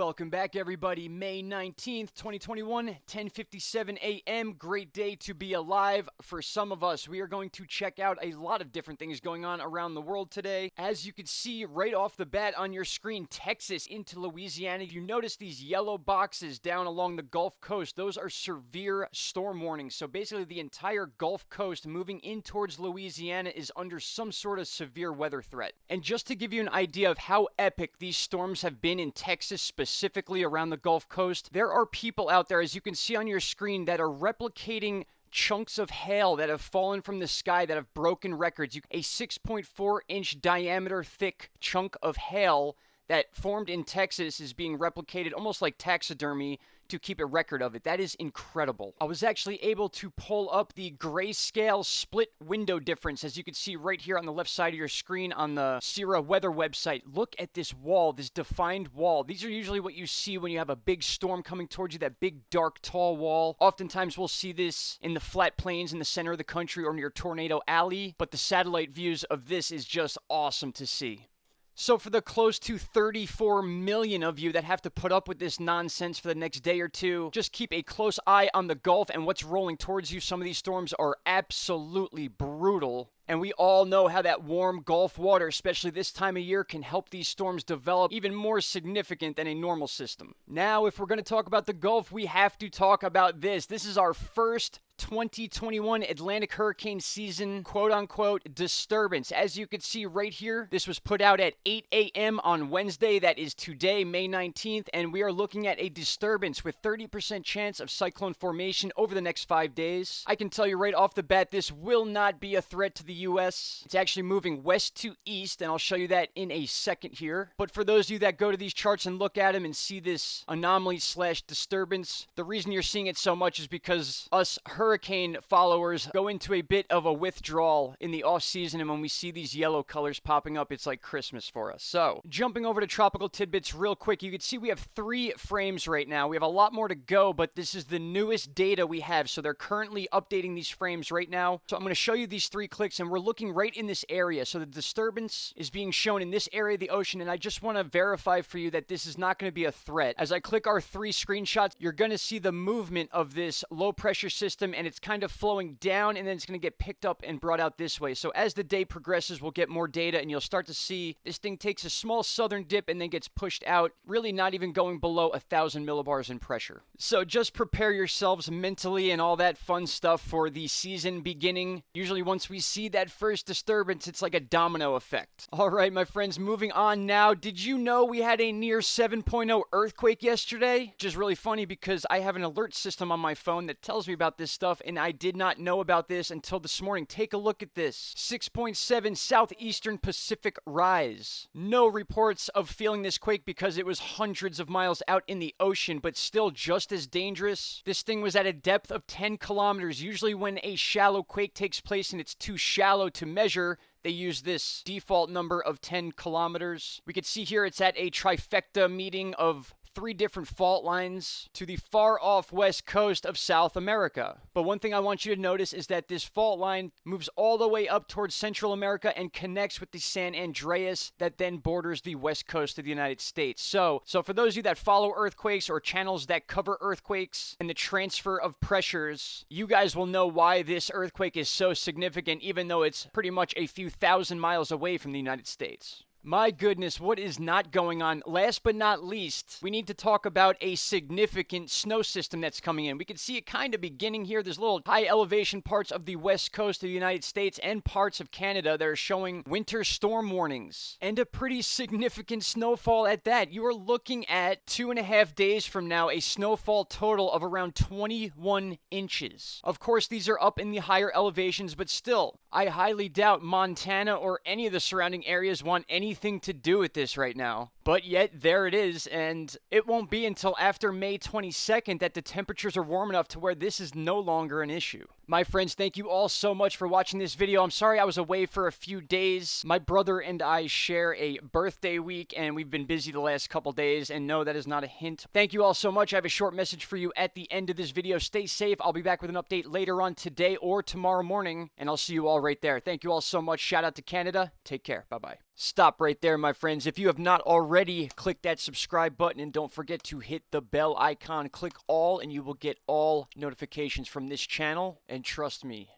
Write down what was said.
Welcome back, everybody. May 19th, 2021, 10:57 a.m. Great day to be alive for some of us. We are going to check out a lot of different things going on around the world today. As you can see right off the bat on your screen, Texas into Louisiana. You notice these yellow boxes down along the Gulf Coast. Those are severe storm warnings. So basically the entire Gulf Coast moving in towards Louisiana is under some sort of severe weather threat. And just to give you an idea of how epic these storms have been in Texas, specifically around the Gulf Coast, there are people out there, as you can see on your screen, that are replicating chunks of hail that have fallen from the sky that have broken records. A 6.4-inch diameter thick chunk of hail that formed in Texas is being replicated almost like taxidermy to keep a record of it. That is incredible. I was actually able to pull up the grayscale split window difference, as you can see right here on the left side of your screen on the Sierra Weather website. Look at this wall, this defined wall. These are usually what you see when you have a big storm coming towards you, that big, dark, tall wall. Oftentimes we'll see this in the flat plains in the center of the country or near Tornado Alley, but the satellite views of this is just awesome to see. So for the close to 34 million of you that have to put up with this nonsense for the next day or two, just keep a close eye on the Gulf and what's rolling towards you. Some of these storms are absolutely brutal. And we all know how that warm Gulf water, especially this time of year, can help these storms develop even more significant than a normal system. Now, if we're going to talk about the Gulf, we have to talk about this. This is our first 2021 Atlantic hurricane season, quote-unquote, disturbance. As you can see right here, this was put out at 8 a.m. on Wednesday. That is today, May 19th, and we are looking at a disturbance with 30% chance of cyclone formation over the next 5 days. I can tell you right off the bat, this will not be a threat to the U.S. It's actually moving west to east, and I'll show you that in a second here. But for those of you that go to these charts and look at them and see this anomaly slash disturbance, the reason you're seeing it so much is because us hurricane followers go into a bit of a withdrawal in the off season, and when we see these yellow colors popping up, it's like Christmas for us. So jumping over to tropical tidbits real quick, you can see we have 3 frames right now. We have a lot more to go, but this is the newest data we have, so they're currently updating these frames right now. So I'm going to show you these 3 clicks, and we're looking right in this area. So the disturbance is being shown in this area of the ocean, and I just want to verify for you that this is not going to be a threat. As I click our 3 screenshots, you're going to see the movement of this low pressure system, and it's kind of flowing down, and then it's going to get picked up and brought out this way. So as the day progresses, we'll get more data, and you'll start to see this thing takes a small southern dip and then gets pushed out, really not even going below 1,000 millibars in pressure. So just prepare yourselves mentally and all that fun stuff for the season beginning. Usually once we see that first disturbance, it's like a domino effect. All right, my friends, moving on now. Did you know we had a near 7.0 earthquake yesterday? Which is really funny because I have an alert system on my phone that tells me about this stuff, and I did not know about this until this morning. Take a look at this. 6.7 southeastern Pacific rise. No reports of feeling this quake because it was hundreds of miles out in the ocean, but still just as dangerous. This thing was at a depth of 10 kilometers. Usually when a shallow quake takes place and it's too shallow to measure, they use this default number of 10 kilometers. We can see here it's at a trifecta meeting of 3 different fault lines to the far off west coast of South America. But one thing I want you to notice is that this fault line moves all the way up towards Central America and connects with the San Andreas that then borders the west coast of the United States. So for those of you that follow earthquakes or channels that cover earthquakes and the transfer of pressures, you guys will know why this earthquake is so significant, even though it's pretty much a few thousand miles away from the United States. My goodness, what is not going on? Last but not least, we need to talk about a significant snow system that's coming in. We can see it kind of beginning here. There's little high elevation parts of the west coast of the United States and parts of Canada that are showing winter storm warnings. And a pretty significant snowfall at that. You are looking at 2.5 days from now, a snowfall total of around 21 inches. Of course, these are up in the higher elevations, but still, I highly doubt Montana or any of the surrounding areas want anything to do with this right now. But yet, there it is, and it won't be until after May 22nd that the temperatures are warm enough to where this is no longer an issue. My friends, thank you all so much for watching this video. I'm sorry I was away for a few days. My brother and I share a birthday week, and we've been busy the last couple days, and no, that is not a hint. Thank you all so much. I have a short message for you at the end of this video. Stay safe. I'll be back with an update later on today or tomorrow morning, and I'll see you all right there. Thank you all so much. Shout out to Canada. Take care. Bye-bye. Stop right there, my friends. If you have not already, click that subscribe button and don't forget to hit the bell icon. Click all and you will get all notifications from this channel. And trust me,